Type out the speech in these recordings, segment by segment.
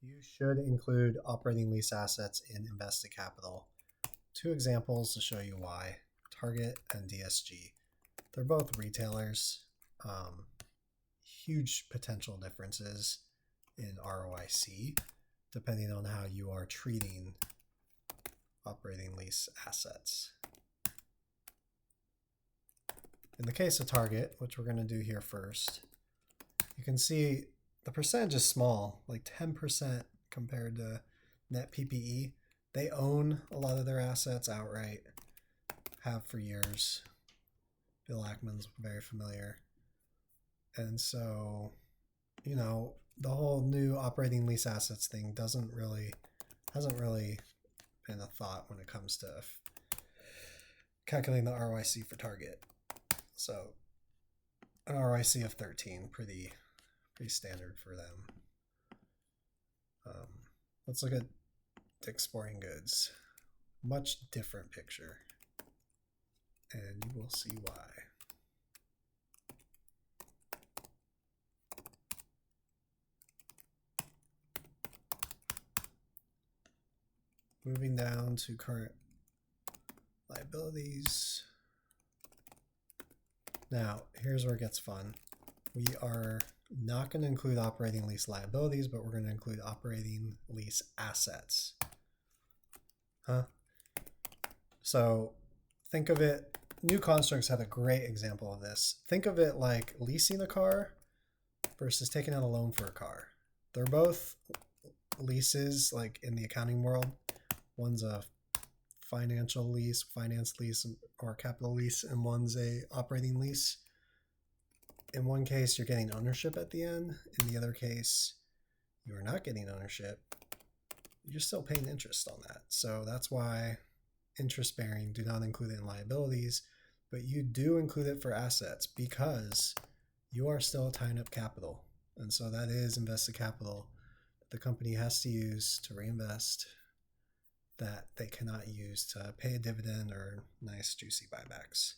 You should include operating lease assets in invested capital. Two examples to show you why. Target and DSG. They're both retailers. Huge potential differences in ROIC depending on how you are treating operating lease assets. In the case of Target, which we're going to do here first, you can see the percentage is small, like 10% compared to net PPE. They own a lot of their assets outright, have for years. Bill Ackman's very familiar. And so, you know, the whole new operating lease assets thing hasn't really been a thought when it comes to calculating the ROIC for Target. So an ROIC of 13, pretty standard for them. Let's look at Dick's Sporting Goods. Much different picture, and you will see why. Moving down to current liabilities. Now, here's where it gets fun. We are not going to include operating lease liabilities, but we're going to include operating lease assets. So think of it, new constructs have a great example of this. Think of it like leasing a car versus taking out a loan for a car. They're both leases, like in the accounting world. One's a financial lease, finance lease, or capital lease, and one's a operating lease. In one case, you're getting ownership at the end. In the other case, you are not getting ownership. You're still paying interest on that. So that's why interest bearing do not include it in liabilities, but you do include it for assets because you are still tying up capital. And so that is invested capital that the company has to use to reinvest that they cannot use to pay a dividend or nice juicy buybacks.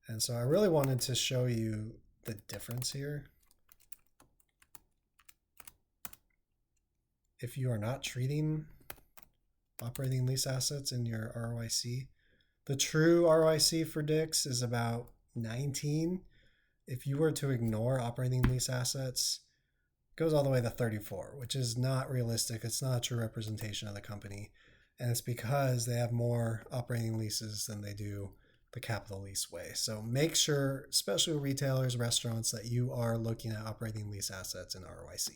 And so I really wanted to show you the difference here. If you are not treating operating lease assets in your ROIC, the true ROIC for Dick's is about 19. If you were to ignore operating lease assets, it goes all the way to 34, which is not realistic. It's not a true representation of the company. And it's because they have more operating leases than they do the capital lease way. So make sure, especially retailers, restaurants, that you are looking at operating lease assets in ROIC.